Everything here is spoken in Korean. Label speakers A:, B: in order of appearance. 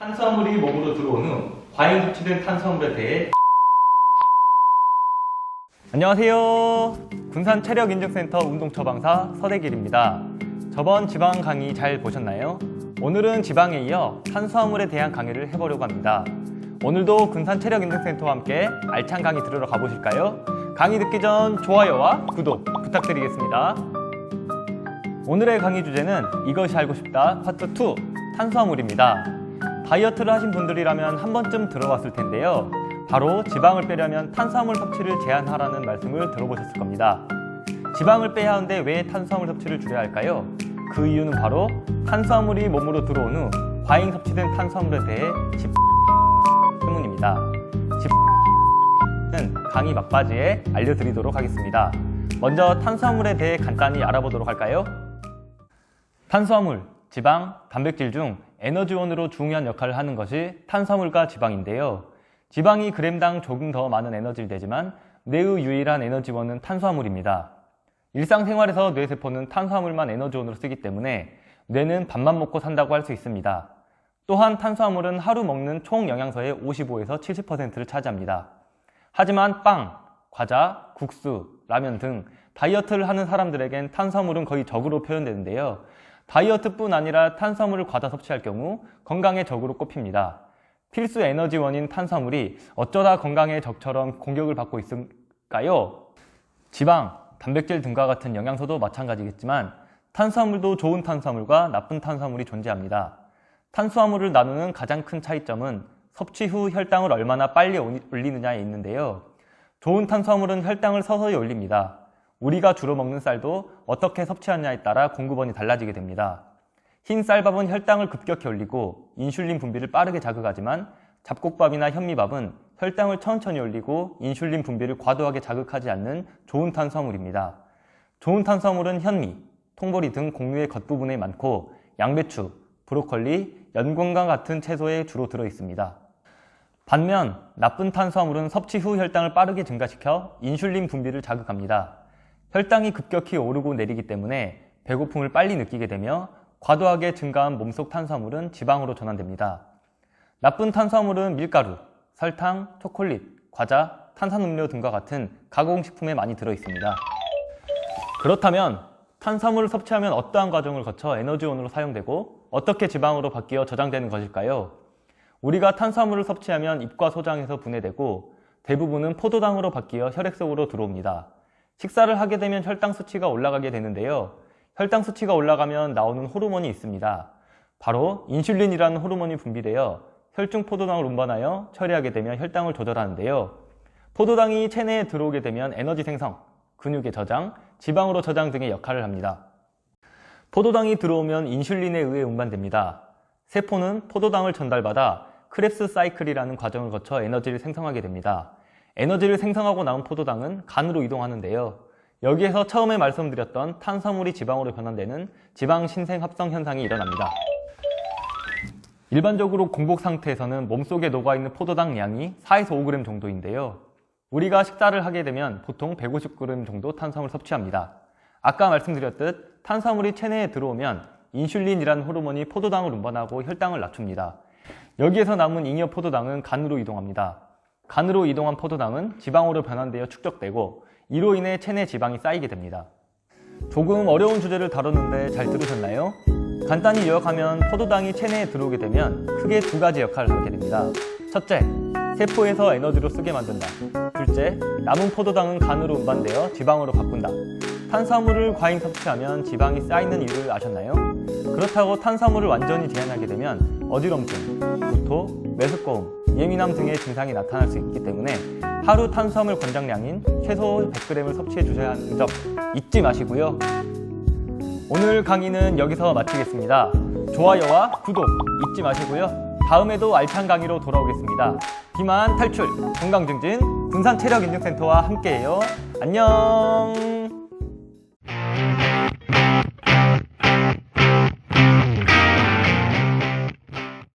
A: 탄수화물이 몸으로 들어온 후 과잉 섭취된 탄수화물에 대해. 안녕하세요. 군산 체력인증센터 운동처방사 서대길입니다. 저번 지방 강의 잘 보셨나요? 오늘은 지방에 이어 탄수화물에 대한 강의를 해보려고 합니다. 오늘도 군산 체력인증센터와 함께 알찬 강의 들으러 가보실까요? 강의 듣기 전 좋아요와 구독 부탁드리겠습니다. 오늘의 강의 주제는 이것이 알고 싶다 파트 2 탄수화물입니다. 다이어트를 하신 분들이라면 한 번쯤 들어봤을 텐데요. 바로 지방을 빼려면 탄수화물 섭취를 제한하라는 말씀을 들어보셨을 겁니다. 지방을 빼야 하는데 왜 탄수화물 섭취를 줄여야 할까요? 그 이유는 바로 탄수화물이 몸으로 들어온 후 과잉 섭취된 탄수화물에 대해 때문입니다. 는 강의 막바지에 알려드리도록 하겠습니다. 먼저 탄수화물에 대해 간단히 알아보도록 할까요? 탄수화물, 지방, 단백질 중 에너지원으로 중요한 역할을 하는 것이 탄수화물과 지방인데요. 지방이 그램당 조금 더 많은 에너지를 내지만 뇌의 유일한 에너지원은 탄수화물입니다. 일상생활에서 뇌세포는 탄수화물만 에너지원으로 쓰기 때문에 뇌는 밥만 먹고 산다고 할 수 있습니다. 또한 탄수화물은 하루 먹는 총 영양소의 55에서 70%를 차지합니다. 하지만 빵, 과자, 국수, 라면 등 다이어트를 하는 사람들에겐 탄수화물은 거의 적으로 표현되는데요. 다이어트뿐 아니라 탄수화물을 과다 섭취할 경우 건강의 적으로 꼽힙니다. 필수 에너지원인 탄수화물이 어쩌다 건강의 적처럼 공격을 받고 있을까요? 지방, 단백질 등과 같은 영양소도 마찬가지겠지만 탄수화물도 좋은 탄수화물과 나쁜 탄수화물이 존재합니다. 탄수화물을 나누는 가장 큰 차이점은 섭취 후 혈당을 얼마나 빨리 올리느냐에 있는데요. 좋은 탄수화물은 혈당을 서서히 올립니다. 우리가 주로 먹는 쌀도 어떻게 섭취하느냐에 따라 공급원이 달라지게 됩니다. 흰 쌀밥은 혈당을 급격히 올리고 인슐린 분비를 빠르게 자극하지만 잡곡밥이나 현미밥은 혈당을 천천히 올리고 인슐린 분비를 과도하게 자극하지 않는 좋은 탄수화물입니다. 좋은 탄수화물은 현미, 통보리 등 곡류의 겉부분에 많고 양배추, 브로콜리, 연근과 같은 채소에 주로 들어있습니다. 반면 나쁜 탄수화물은 섭취 후 혈당을 빠르게 증가시켜 인슐린 분비를 자극합니다. 혈당이 급격히 오르고 내리기 때문에 배고픔을 빨리 느끼게 되며 과도하게 증가한 몸속 탄수화물은 지방으로 전환됩니다. 나쁜 탄수화물은 밀가루, 설탕, 초콜릿, 과자, 탄산음료 등과 같은 가공식품에 많이 들어있습니다. 그렇다면 탄수화물을 섭취하면 어떠한 과정을 거쳐 에너지원으로 사용되고 어떻게 지방으로 바뀌어 저장되는 것일까요? 우리가 탄수화물을 섭취하면 입과 소장에서 분해되고 대부분은 포도당으로 바뀌어 혈액 속으로 들어옵니다. 식사를 하게 되면 혈당 수치가 올라가게 되는데요. 혈당 수치가 올라가면 나오는 호르몬이 있습니다. 바로 인슐린이라는 호르몬이 분비되어 혈중 포도당을 운반하여 처리하게 되면 혈당을 조절하는데요. 포도당이 체내에 들어오게 되면 에너지 생성, 근육의 저장, 지방으로 저장 등의 역할을 합니다. 포도당이 들어오면 인슐린에 의해 운반됩니다. 세포는 포도당을 전달받아 크레브스 사이클이라는 과정을 거쳐 에너지를 생성하게 됩니다. 에너지를 생성하고 나온 포도당은 간으로 이동하는데요. 여기에서 처음에 말씀드렸던 탄수화물이 지방으로 변환되는 지방 신생 합성 현상이 일어납니다. 일반적으로 공복 상태에서는 몸속에 녹아있는 포도당 양이 4에서 5g 정도인데요. 우리가 식사를 하게 되면 보통 150g 정도 탄수화물 섭취합니다. 아까 말씀드렸듯 탄수화물이 체내에 들어오면 인슐린이라는 호르몬이 포도당을 운반하고 혈당을 낮춥니다. 여기에서 남은 잉여 포도당은 간으로 이동합니다. 간으로 이동한 포도당은 지방으로 변환되어 축적되고 이로 인해 체내 지방이 쌓이게 됩니다. 조금 어려운 주제를 다뤘는데 잘 들으셨나요? 간단히 요약하면 포도당이 체내에 들어오게 되면 크게 두 가지 역할을 하게 됩니다. 첫째, 세포에서 에너지로 쓰게 만든다. 둘째, 남은 포도당은 간으로 운반되어 지방으로 바꾼다. 탄수화물을 과잉 섭취하면 지방이 쌓이는 이유를 아셨나요? 그렇다고 탄수화물을 완전히 제한하게 되면 어지럼증, 구토, 메스꺼움, 예민함 등의 증상이 나타날 수 있기 때문에 하루 탄수화물 권장량인 최소 100g을 섭취해 주셔야 하는 점 잊지 마시고요. 오늘 강의는 여기서 마치겠습니다. 좋아요와 구독 잊지 마시고요. 다음에도 알찬 강의로 돌아오겠습니다. 비만 탈출, 건강 증진, 군산 체력인증센터와 함께해요. 안녕.